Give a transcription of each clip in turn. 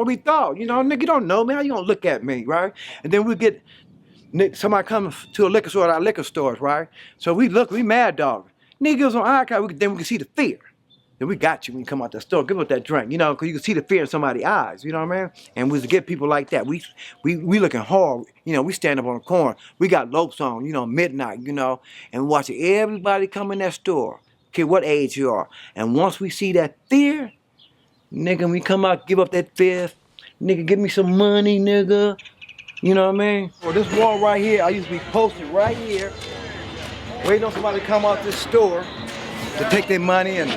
what we thought. You know, nigga, you don't know me. How you gonna look at me, right? And then we get somebody come to a liquor store at our liquor stores, right? So we look, we mad dog. Niggas on eye contact, then we can see the fear. Then we got you when you come out the store. Give us that drink, you know, because you can see the fear in somebody's eyes, you know what I mean? And we get people like that. We looking hard, you know, we stand up on the corner. We got lopes on, you know, midnight, you know, and we watching everybody come in that store, care what age you are. And once we see that fear, nigga, we come out, give up that fear. Nigga, give me some money, nigga. You know what I mean? Well, this wall right here, I used to be posted right here, waiting on somebody to come out this store to take their money and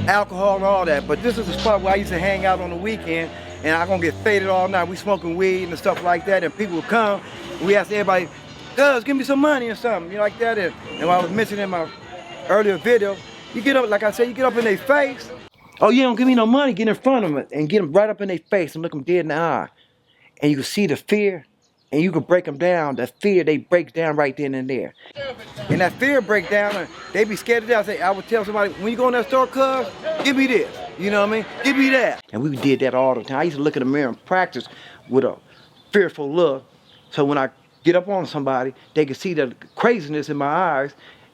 alcohol and all that. But this is the spot where I used to hang out on the weekend, and I'm gonna get faded all night. We smoking weed and stuff like that, and people would come. We asked everybody, "Cuz, give me some money or something," you know, like that. And I was mentioning in my earlier video, you get up, like I said, you get up in their face. Oh, you don't give me no money, get in front of them and get them right up in their face and look them dead in the eye. And you can see the fear, and you can break them down. The fear, they break down right then and there. And that fear break down, they be scared to death. I would tell somebody, when you go in that store, cuz, give me this. You know what I mean? Give me that. And we did that all the time. I used to look in the mirror and practice with a fearful look. So when I get up on somebody, they can see the craziness in my eyes,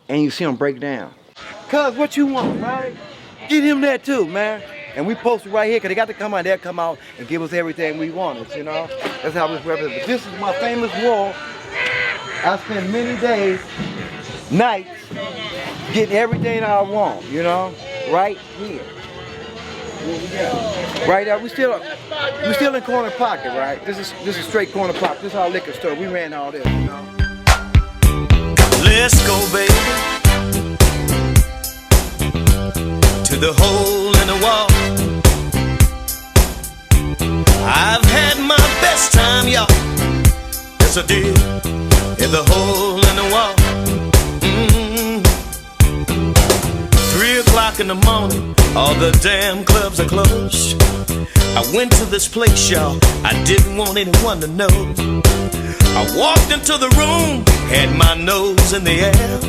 and you see them break down. Cuz, what you want, right? Get him that too, man. And we posted right here, because they got to come out, they'll come out and give us everything we wanted, you know? That's how this represents. But this is my famous wall. I spend many days, nights, getting everything I want, you know? Right here. Right now, we still in Corner Pocket, right? This is straight Corner Pocket. This is our liquor store. We ran all this, you know? Let's go, baby, to the hole in the wall. I've had my best time, y'all. Yes, I did. In the hole in the wall. 3 o'clock in the morning, all the damn clubs are closed. I went to this place, y'all, I didn't want anyone to know. I walked into the room, had my nose in the air.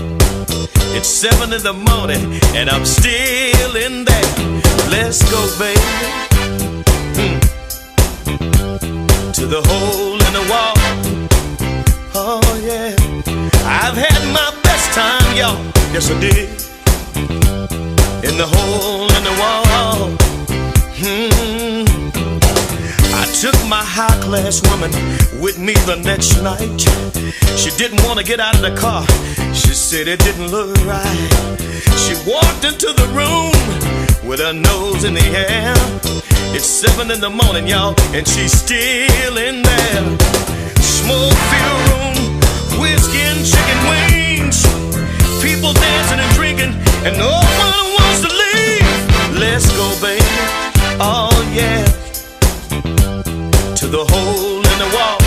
It's 7 in the morning, and I'm still in there. Let's go, baby, to the hole in the wall. Oh, yeah. I've had my best time, y'all. Yes, I did. In the hole in the wall. I took my high-class woman with me the next night. She didn't want to get out of the car. She said it didn't look right. She walked into the room with her nose in the air. It's 7 in the morning, y'all, and she's still in there. Smoke-filled room, whiskey and chicken wings. People dancing and drinking, and no one wants to leave. Let's go, baby, oh yeah, to the hole in the wall.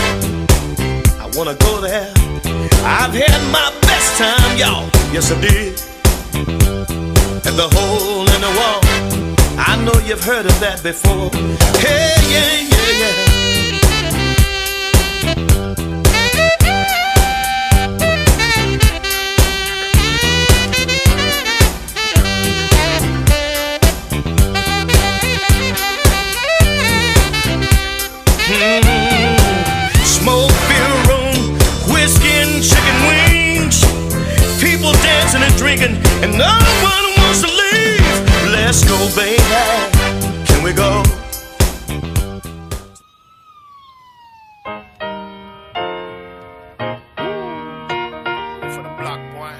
I wanna go there. I've had my best time, y'all. Yes, I did. At the hole in the wall. I know you've heard of that before. Hey, yeah, yeah, yeah. Smoke-filled room, whiskey and chicken wings. People dancing and drinking, and no one wants to leave. Let's go, baby. Can we go? For the block, boy.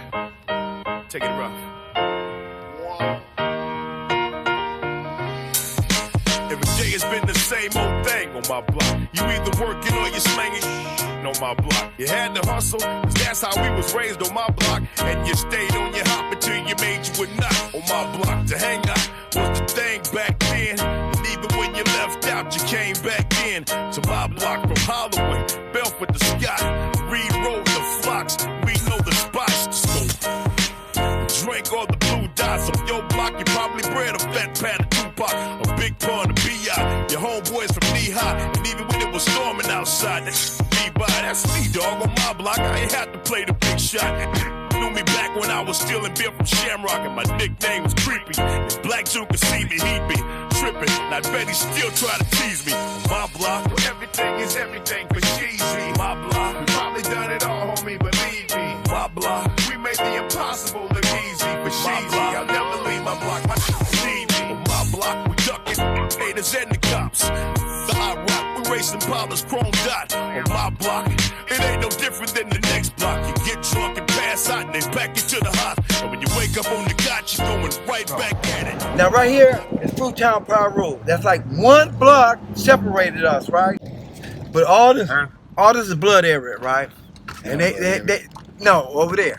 Take it rough. Every day it's been the same old thing on my block. You either working or you slanging on my block. You had to hustle, 'cause that's how we was raised on my block. And you stayed on your hop until you made you a nut on my block. To hang out was the thing back then. And even when you left out, you came back in. To my block from Holloway, Belford to Scott, Reed Road to Fox. We know the spots to smoke. Drink all the blue dots on your block. You probably bred a fat pad of Tupac, a big pun of B.I. Your homeboys from knee-high, and even when it was storming outside, that's me by. That's me, dog, on my block. I ain't had to play the big shot. knew me back when I was stealing beer from Shamrock and my nickname was Creepy. If Black Dude could see me, he'd be tripping. And I bet he still try to tease me. My block, everything is everything for cheesy. My block, we probably done it all, homie, believe me. My block, we made the impossible look easy for cheesy. I'll never leave my block, my see me. On my block, we ducking haters and the cops. The hot rock, we racing Paula's chrome dot. On my block, it ain't no different than the next block. You get drunk and pass out and they back you to the hospital. And when you wake up on the cot, you're going right back at it. Now right here is Fruittown Power Road. That's like one block separated us, right? But all this is blood area, right? And they no, over there.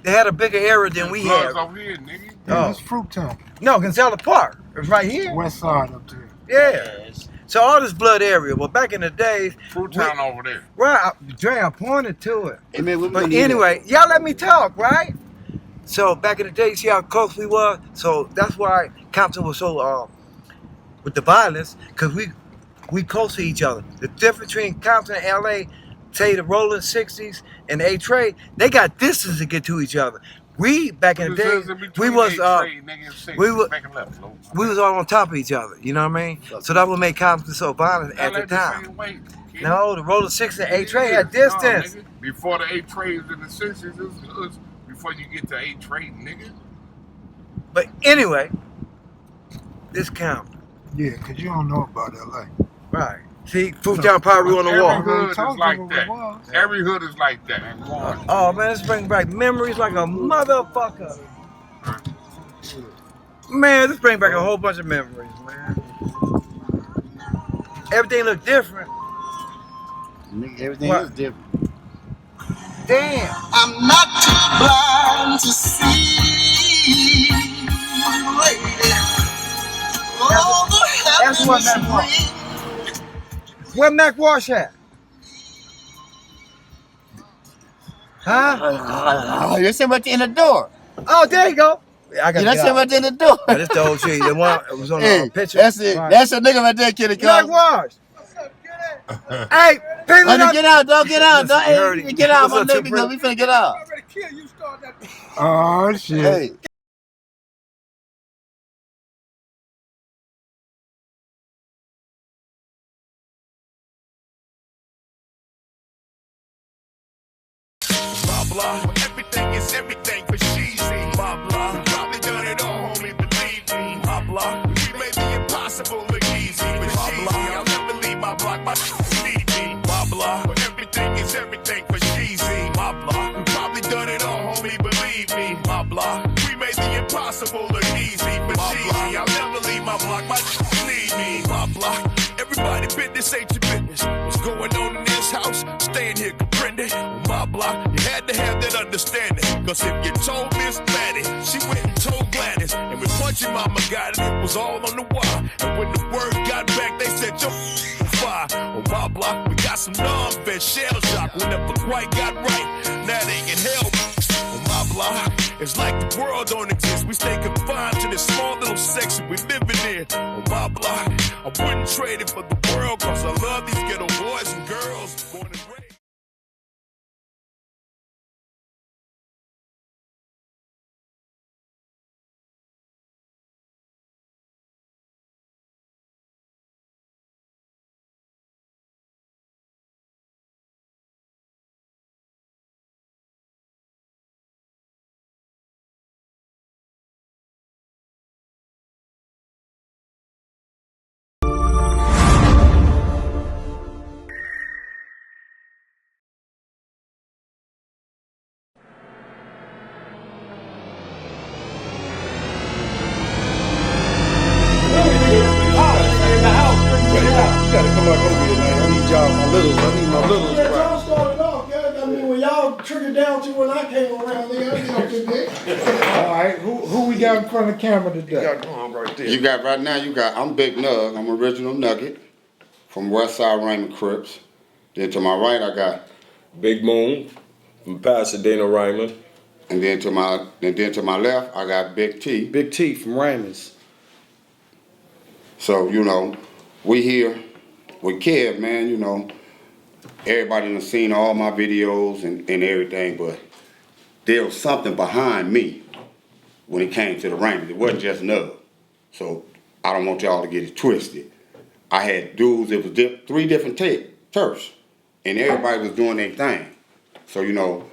They had a bigger area than we had. over here, nigga. Oh. That's Fruittown. No, Gonzales Park. It was right here. West side up there. Yeah. So all this blood area. Well, back in the days, Fruittown over there. right? Dre, I pointed to it. Hey, man, But anyway, y'all let me talk, right? So back in the day, see how close we were. So that's why Compton was so with the violence, because we close to each other. The difference between Compton and LA, say the rolling 60s and the A-Trade, they got distance to get to each other. We back in the day, we was all on top of each other. You know what I mean? So that would make Compton so violent at the time. No, the rolling 60s and A-Trade had distance. Before the A-Trades in the 60s, it was before you get to A-Trade, nigga. But anyway, this Compton. Yeah, because you don't know about LA. Right. See, Fruittown Power Road on the wall. Every hood is like that. Every hood is like that. Oh man, this brings back memories like a motherfucker. Man, this brings back a whole bunch of memories, man. Everything look different. Everything is different. Damn. I'm not too blind to see, lady. That's what Mac Wash. Where Mac Wash at? Huh? You're sitting right in the door. Oh, there you go. I got You're sitting right in the door. That's the old shit. The one that was on the picture. That's it. Right. That's your nigga right there, Kitty. Mac Wash. Hey, people, get out, don't get out. Listen, you heard Don't, it. get out, my What's up, nigga, because we finna get out. Oh, shit. Hey. Blah blah, everything is everything for cheesy. Blah blah, we probably done it all, homie, believe me. Blah blah, we made the impossible look easy. But cheesy, I'll never leave my block, my need me. Blah blah, everything is everything for cheesy. Blah blah, we probably done it all, homie, believe me. Blah blah, we made the impossible look easy. But cheesy, I'll never leave my block, my need me. Blah blah, everybody business ain't your business. What's going on in this house? Staying here, comprende? My block, you had to have that understanding. Cause if you told Miss Maddie, she went and told Gladys. And when Punchy Mama got it, it was all on the wire. And when the word got back, they said, yo, fire. On my block, we got some non-vet shell shock. We never quite got right. Now they in hell. On my block, it's like the world don't exist. We stay confined to this small little section we living in. On my block, I wouldn't trade it for the world. Cause I love these ghetto boys and girls. Born and raised. Triggered down to when I came around there. All right, who we got in front of the camera today? You got right now, I'm Big Nug, I'm Original Nugget from Westside Raymond Crips. Then to my right, I got Big Moon from Pasadena Raymond. and then to my left, I got Big T. Big T from Raymond's. So, we here with Kev, man, everybody done seen all my videos and everything, but there was something behind me when it came to the Rangers. It wasn't just Nug. So I don't want y'all to get it twisted. I had dudes, it was 3 different turfs, and everybody was doing their thing. So, you know,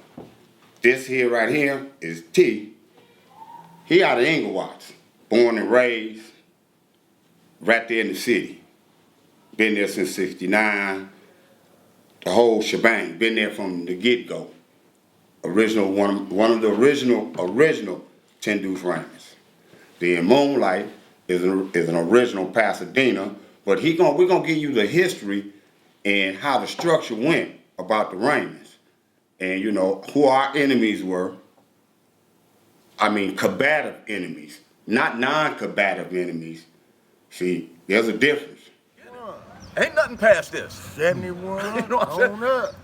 this here right here is T. He out of Inglewood, born and raised right there in the city. Been there since '69, the whole shebang. Been there from the get-go. One of the original 10 Deuce Raymond's. Then Moonlight is an original Pasadena, but we're gonna give you the history and how the structure went about the Raymonds, and you know who our enemies were. I mean, combative enemies, not non-combative enemies. See, there's a difference. Ain't nothing past this. 71. You know what I'm saying? On up.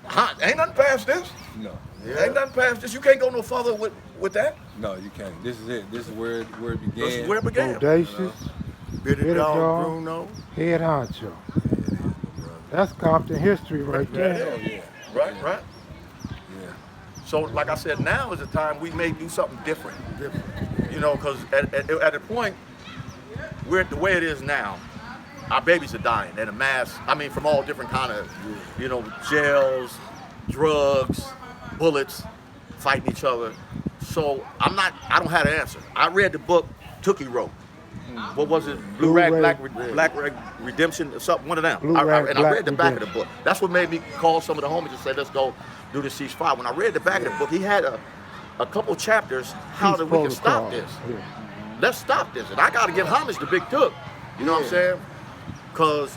Ain't nothing past this. No. Ain't nothing past this. You can't go no further with that. No, you can't. This is it. This is where it began. This is where it began. Bodacious, Bitter Dog Dog. Bruno. head honcho. That's Compton history right there. Yeah. Right. Yeah. So, like I said, now is the time we may do something different. You know, because at a point, we're at the way it is now. Our babies are dying at a mass. I mean, from all different kind of, you know, jails, drugs, bullets, fighting each other. So I don't have the answer. I read the book Tookie wrote. What was it? Blue Rag, Black Rag Redemption, or something, one of them. I read the back of the book. That's what made me call some of the homies and say, let's go do the ceasefire. When I read the back of the book, he had a couple chapters, how that we can stop this. Yeah. Let's stop this. And I got to give homage to Big Took. You know what I'm saying? Because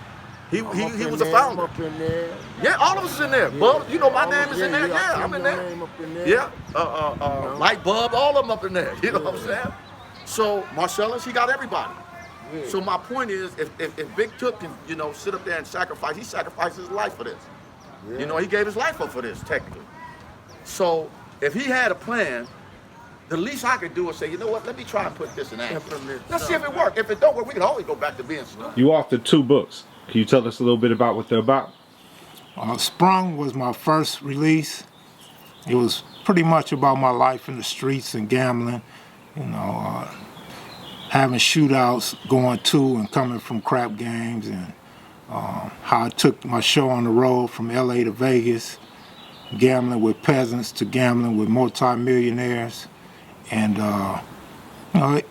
he was a founder. Up in there. Yeah, all of us is in there. Bub, you know my name is in there. Yeah, I'm in there. Yeah, Light Bub, all of them up in there. You know what I'm saying? So Marcellus, he got everybody. Yeah. So my point is, if Big Took can, you know, sit up there and sacrifice, he sacrificed his life for this. Yeah. You know, he gave his life up for this, technically. So if he had a plan, the least I could do is say, you know what, let me try and put this in action. Let's see if it works. If it don't work, we can always go back to being stupid. You authored 2 books. Can you tell us a little bit about what they're about? Sprung was my first release. It was pretty much about my life in the streets and gambling, you know, having shootouts, going to and coming from crap games, and how I took my show on the road from LA to Vegas, gambling with peasants to gambling with multimillionaires. And you know,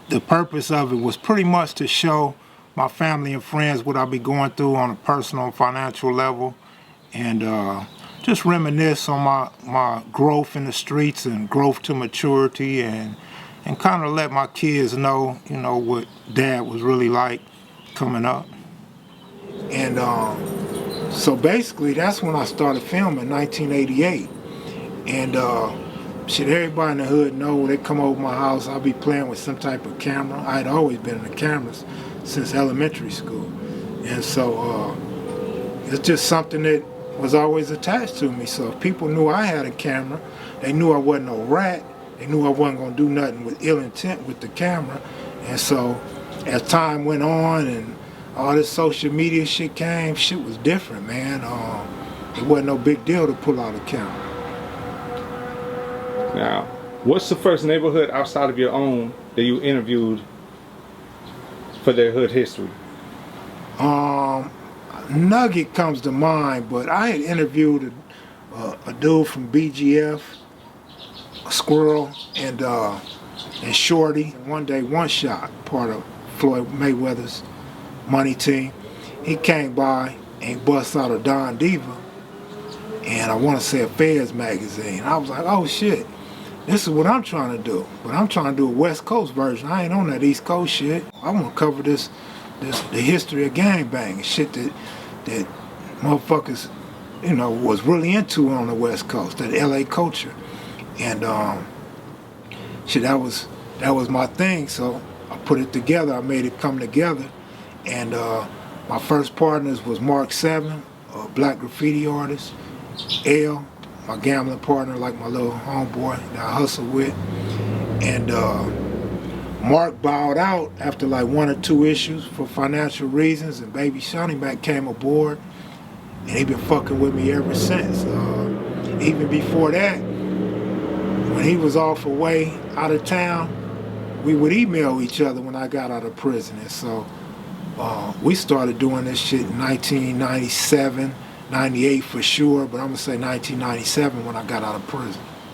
the purpose of it was pretty much to show my family and friends what I be going through on a personal and financial level, and just reminisce on my growth in the streets and growth to maturity, and kind of let my kids know, you know, what Dad was really like coming up. And so basically that's when I started filming, 1988. And shit, everybody in the hood know, they come over my house, I'll be playing with some type of camera. I had always been in the cameras since elementary school. And so it's just something that was always attached to me. So if people knew I had a camera, they knew I wasn't no rat, they knew I wasn't gonna do nothing with ill intent with the camera. And so as time went on and all this social media shit came, shit was different, man. It wasn't no big deal to pull out a camera. Now, what's the first neighborhood outside of your own that you interviewed for their hood history? Nugget comes to mind, but I had interviewed a dude from BGF, Squirrel, and Shorty. One day, One Shot, part of Floyd Mayweather's money team. He came by and bust out a Don Diva, and I want to say a Feds magazine. I was like, oh shit, this is what I'm trying to do. But I'm trying to do a West Coast version. I ain't on that East Coast shit. I want to cover the history of gangbang, shit that motherfuckers, you know, was really into on the West Coast, that LA culture. And shit, that was my thing. So I put it together. I made it come together. And my first partners was Mark 7, a black graffiti artist, L, my gambling partner, like my little homeboy that I hustle with. And Mark bowed out after like 1 or 2 issues for financial reasons, and Baby Shawnee Mac came aboard, and he been fucking with me ever since. Even before that, when he was off away out of town, we would email each other when I got out of prison. And so we started doing this shit in 1997, 98 for sure, but I'm gonna say 1997 when I got out of prison.